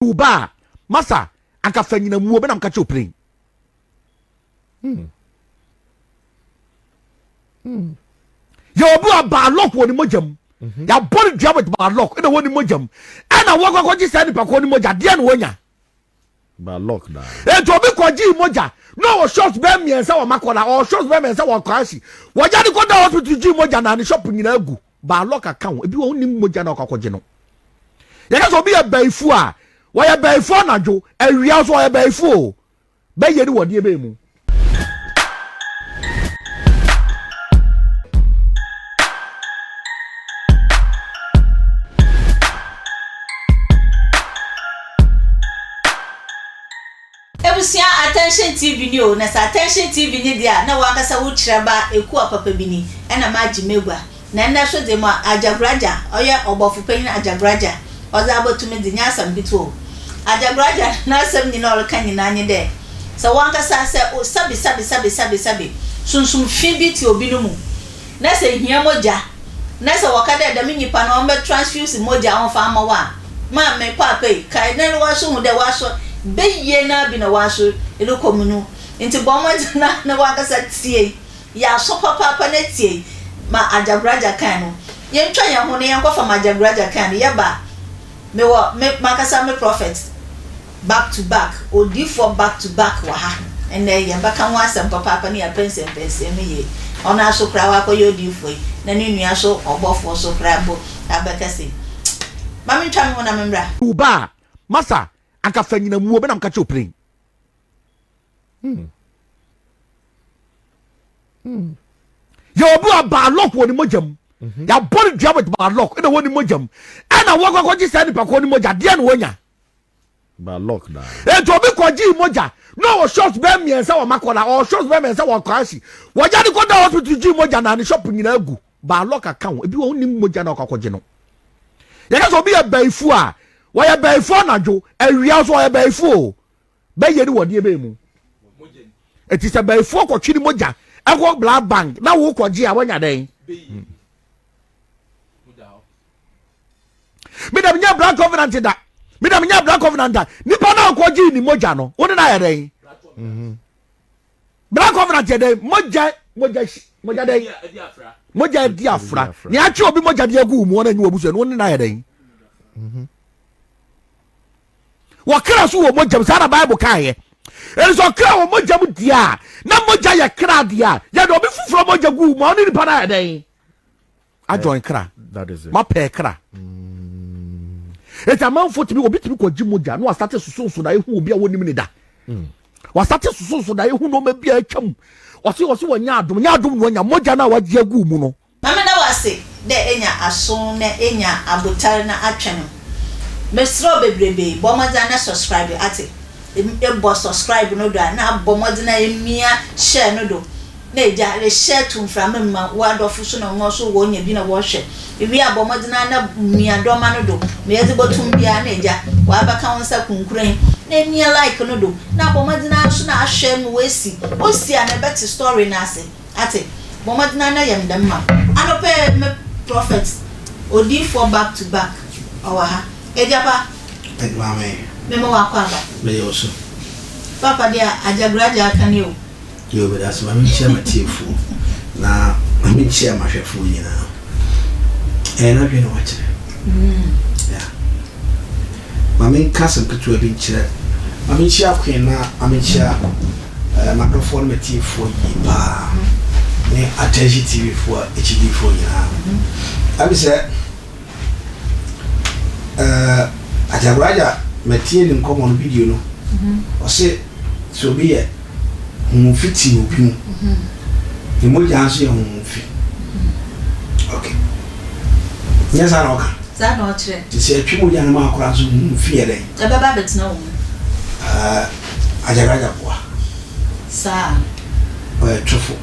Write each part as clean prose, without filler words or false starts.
uba masa akafanyina muo be na mka choprin ya obu aba lock woni mojam ya body dua with ba lock na woni mojam ana wo kwaji sa ni pa ko ni moja de na wonya ba lock da e to bi kwaji moja no o shots be miensa wa makola o shots be miensa wa kwashi wo ja ni ko da hospital ji moja na ni shop nyina agu ba lock account ebi wo ni moja na kwakwaje no ya ka so bi ya baifu a wo ya baifu na jo awia so wo ya baifu be ye ni wo de be mu Attention TV ni o na sa attention TV ni dia na wakasa wo kiraba eku apapa bini na maji megwa na nna so de mo Ajagurajah oye obofu panyin Ajagurajah oza abotumi de nyasam bito Ajagurajah na asem ni na olka nyina anye de sa wakasa se o sabi sunsum fi biti obi no mu na se hia moja na se wakada da minyipa na ombe transfused moja on fa amawa ma me papa kai na wa so hu de wa so beye na bi na waso elo komunu nti bomo na wakasa tie ya so papa na tie ma Ajagurajah kan no ye ntwa ye ho ne ye kwa fa Ajagurajah kan ye ba me makasa me prophet back to back odi for back to back wa ha ene ye ba kan wasam papa ne ya pense me ye ona so kra wa ko ye odi fo na ne nua so obofo so kra bo abakase ma me ntwa me ho na memra uba masa akafanyina muo be na mka choprin ya obu aba lock woni mojam ya body dua with ba lock na woni mojam ana wo kwaji sa ni pa ko ni moja de na wonya ba lock da e to bi kwaji moja no o shots be miensa wa makola o shots be miensa wa kwashi wo ja ni ko da hospital ji moja na ni shop nyina agu ba lock account ebi wo ni moja na kwakwaje no ya ka so bi ya baifu a wo ya baifu na jo awia so wo ya baifu be ye ni wo de be mu eti se baifu ko twini moja eko black bank na wo kwaji a wonya den midam nya black covenant da midam nya black covenant da nipa na kwaji ni moja no woni na ya den black covenant de moja den moja di afra ni achi obi moja di agu mu na nyi obuso no woni na ya den wakra so wo moja sana bible kan ye enso kra wo moja mu dia na moja ya kra dia ya do obi fufuro moja gu mu oni nipa na ya den a join kra that is it ma pe kra eta man fo tibi obi tibi ko moja no wasate susunsu na ehu obi a wonim ni da wasate susunsu na ehu no ma bia atwam wose wonya adom no nya moja na waje agu mu no mama na wase de enya aso na enya abotare na atwem mesro bebrebe bomoza na subscribe ate e subscribe no do na bomoza na emia share no do na eja le share to mframa ma wadofo so na ngo so wonya bi na wo hwe ewi abomoza na mia do ma no do me yezi botum bia na eja wa baka wonsa kunkuran na emia like no do na abomoza na so na ahwe mu wesi osi na better story na ate bomoza na yam dem ma anope me prophet odi for back to back owa ejapa Edwame memo wakwaba be yoso papa dia Ajagurajah kanio yo be das mami chia matiefu na mami chia mahwefu nyina na hwe no wache ya mami kasem ketu abi nchire mami chia kwen na mami chia microphone matiefu yiba ne attention TV for HD for nyina abi se Ajagurajah matie ni nkomo no video no o se so bi ye fiti obi mu ni moja anso ye fi okay nya sa na oka za na ochire ti se twi moja na ma akora so fi ye den e baba betina wo Ajagurajah boa sa trufo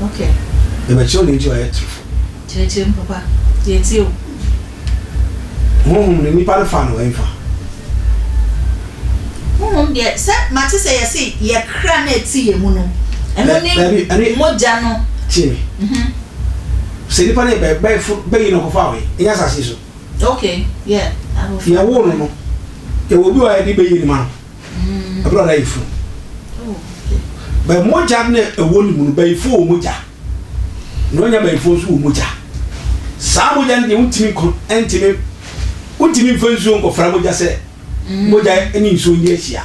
okay e ba cho ni ji wa trufo cheche papa ye ti o ni pa na fa no enfa de se mati se yesi ye kra na eti ye mu no eno ni moja no chini se ni pa na be yi no ko fa we nya sa si so okay yeah ya wo no e wo bi wa de be yi ni ma abro da ifu ba moja na e wo ni mu ba ifu o moja no nya ba ifu so o moja sa moja ndi untimi ko entimi untimi mfansu ko fra moja se moja eni nso ni ahia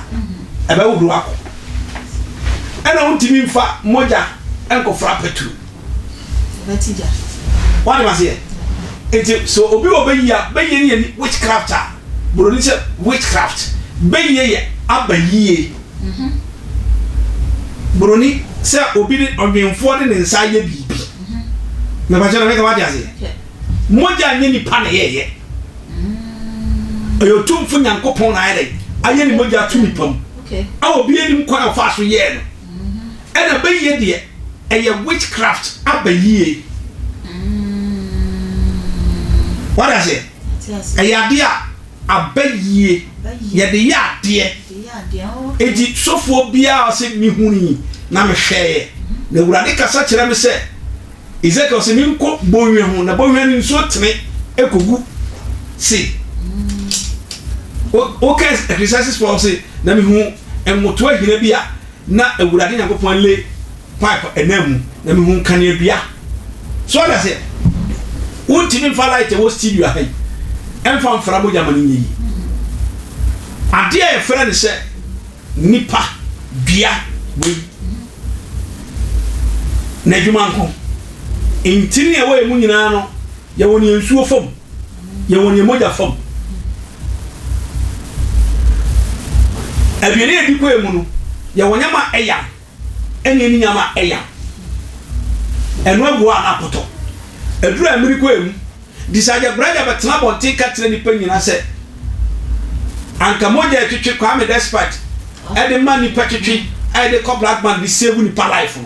e ba wuru akọ ana untimi mfa moja enko fra petu betija wani ma se enti so obi obeya beyi ni witchcraft bro ni se witchcraft beyi ye abayiye bro ni se obi ni odwenfo de ne nsa ye bibi me ba jana me ka wadi ase moja nye ni pa na ye ayo tumfu nyankopon na ayede aye ni moja tumi pam awo bi enim kwa afa so ye no ena beyi de eye witchcraft abayiye what I say? Ayadea abayiye ye de yade edi sofo bia o se mi huni na me hweye na urade kasa kire me se Ezekiel se mi nko bonwe ho na bonwe ni nso tene ekogu si o ka exercises for say na mi hu enmoto ahire bia na urade nyankopon le pipe enam na mi hu kan bia so what I say untimi mfa light wo studio ahay emfa mfra mo jamani yi ade e frɛ ne sɛ nipa bia we na dwuma nko intini e wo emu nyina no ye woni nsuo fam ye woni moja fam abiene edi ko emu no ye wonyama eya ene ni nyama eya eno agu anapoto edura America emu disaja braja betna bonti katre ni panyina se anka moja etwetwe kwa me despite ede man ni petwetwe ede ko black man bi save ni pa life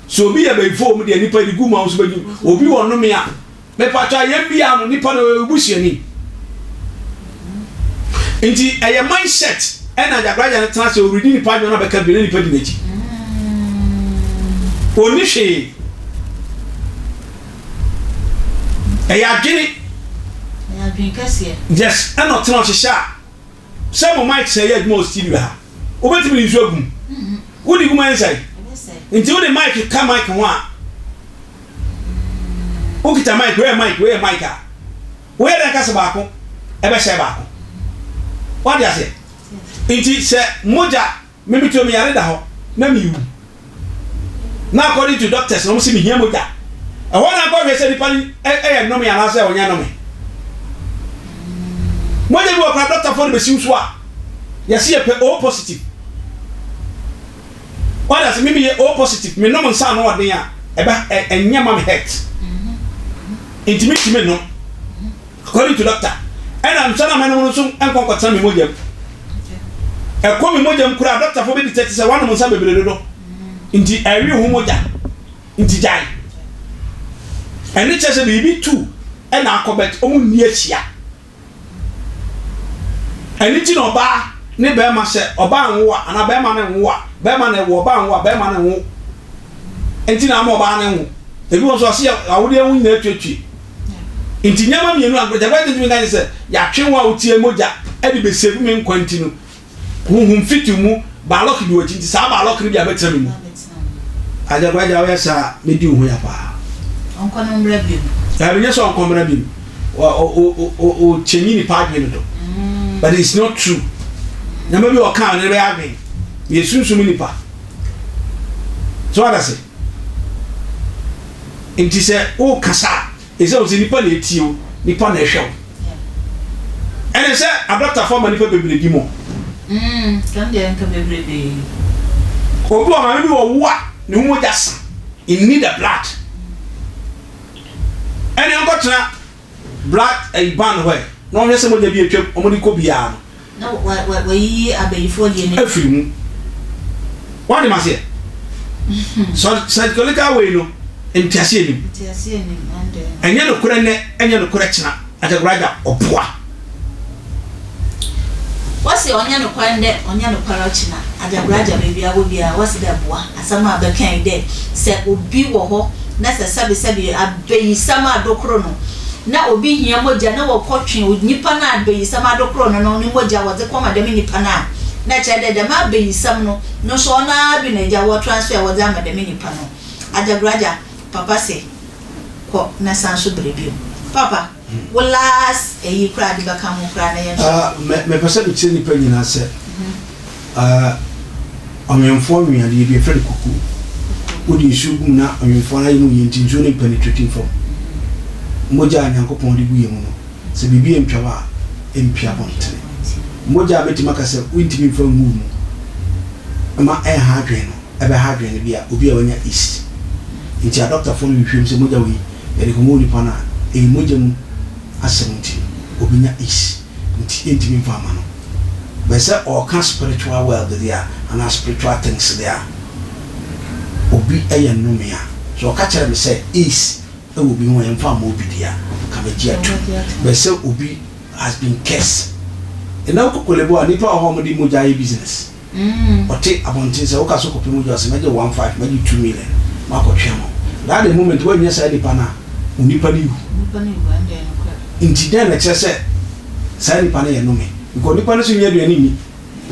so obi ya before mu de ni pa di guma so bagi obi wonno me a me patwa ye bia no ni pa no ebusuani nti eye mindset ena Ajaguraja na tena se oridi ni pa no be ka bi ni pa di nechi oni hwe eya gini kase yes ana tena hwehya se mo mic say ya mo studio ha obetimi ni nsu agum wodi guma inside nti wodi mic ka mic ho a okita mic we mic a we da kase baako ebe hye baako wadi ase nti se moja memi to mi yare da ho na mi wu na according to doctors no mo se mi hia moja I want to go say the no me and say onya no me. Mo dey work na doctor for the besi so a. You see O positive. What does me be O positive? Me no mo nsa no odin a e ba enya ma me health. Intimate me no. According to doctor. And I'm saying me no so enko kwata me mojam. E ko me mojam kura doctor for be detect say one mo nsa bebre do. Inti ewi hu moja. Inti jai. And it says baby too and akobet omu ni ahia and it no ba ne be ma se oba anwo ana be ma ne nwo be ma ne wo ba anwo be ma ne nwo enti na ma oba ne nwo ebi won so se awode anwo nyina twetwe enti nyama mienu Ajaguraja ntimi kan se ya twenwa otie moja e de be save me nkwanti no huhum fitu mu ba lock bi oti enti sa ba lock bi abetra me mu Ajaguraja wa sa me di hu ya pa onko no mbra bi ya bi nyeso onko mbra bi o chenyi ni pa bi no but it's not true nyama bi o kan ne be ave ye sunsun ni pa so what I say enti se o kasa e se o se ni pa na etio ni pa na ehwe ene se adopter form ni pa bebele bi mo kan de enka bebele bi obi o ma bi wo wa ni mo jasa in need a blood ene onko tena blood a ban where no one se mo de bi etwem o mo ni ko bia no wa yi abayifo de ni afiri mu what do you say so psychological way no entiase ni anya no kure ne anya no kure tena Ajaguraja opoa wasi onya no kwande onya no kwara china Ajaguraja bebi awo bia wasi da boa asama abekan de se obi wo ho na se sabe abeyi sama adokro no na obi hia mogya na wokotwe nipa na abeyisam adokro no ni mogya wo de koma de nipa na chede de ma abeyisam no so na bi na gya wo transfer wo de ama de nipa no Ajagurajah papa say ko na sanso brebio papa wolas eyi kra de baka mo kra na yen me pese bi tse nipa nyina se amemfo nwa de bi friend kuku odi shugu na amemfo na yimu yenti nso ne penetrating from moja nyankopon de guye mu no se bibi empwa empia bontre moja beti makase wintimi from mu ma ha adwen no ebe ha adwen bia obi a wanya east nti a doctor for me hwem se moja wi ere ko mo ni pana e moja mu asemti obi nya east nti entimi fa ma no be se all can spiritual world there and spiritual things there obi eye no mea so ka kere me se east e obi ho en fa ma obi dia ka me gia tu be se obi has been cursed ena ko kolebo ani pa ho mo di moja e business ote abontin se o ka so ko pe moja se meje 15 meje 2 million ma ko twemo that the moment when you say nipa na unipa ni ande no nti den na kese say nipa na ye no me because nipa na so nya duani ni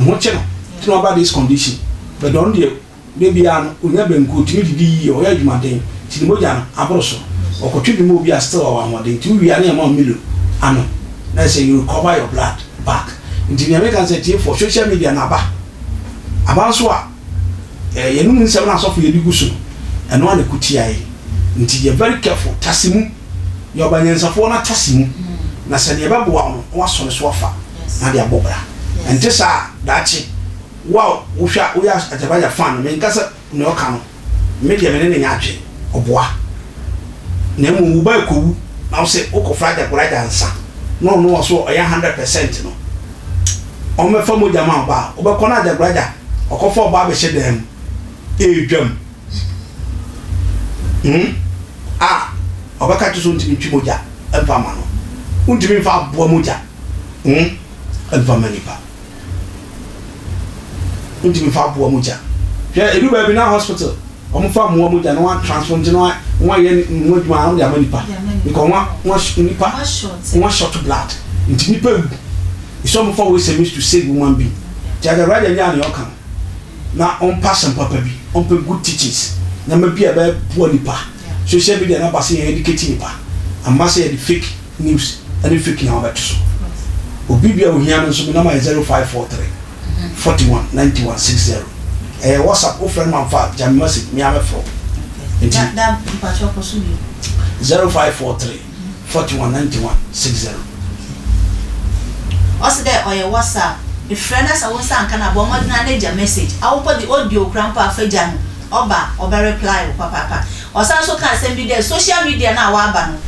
ho che no to about this condition but don dey baby an onya benko timi didi o ya dwuma den ti moja na abroso o ko twi mo bi a still o wa den ti wi an e ma milo ano na say you recover your blood back nti the American say for social media na aba so a ye no mun se na so for ye digu so eno an kutia yi nti ye very careful tasimu yo banyensafo na tasimu na se de bebo wa no wa so so fa na de abobra enti sa dachi wow wo hwa wo ya Ajagurajah fan me nkasa ne oka no media me ne nya atwe oboa na mu ba ekowu na wo se okofra Ajagurajah nsa no so oya 100% no o me fa mo jama ba o be kona Ajagurajah okofa ba be hyedam edwam obaka tuso ntimi twi moja emfa ma no ntimi fa abo moja emfa manipa ntimi fa abo moja hwe edu ba bi na hospital omfa mo moja no one transfused no one ye moduma no ya manipa because one nipa one short blood ntimi pa iso mo fa we seems to save woman being Ajagurajah nya ne okan na on pass and papa bi on pe good teachings na ma bia ba bo nipa social media na pass educate nipa amma say the fake news and fake na ba tso obi bia ohia no so na ma 0543 41 91 60 WhatsApp o friend man fa jam message me am from da mpacho ko so bi 0543 41 91 60 also there on your WhatsApp the friends are once and kana bo modern na message I will put the audio grandpa afaja no oba reply papa osanso kan sem bi there social media na wa aba no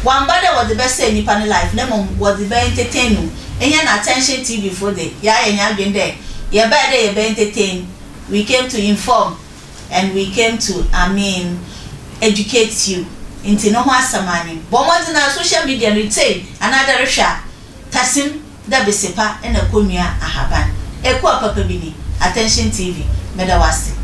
wamba de what the best say nipa ni life na mom what the be entertain no enya na attention TV for the ya enya adwen there ye ba de ye be entertain we came to inform and we came to educate you into no ho asamani bo modern na social media retain another resha tasim da besepa na konua ahaban eku papa bi ni attention TV meda wase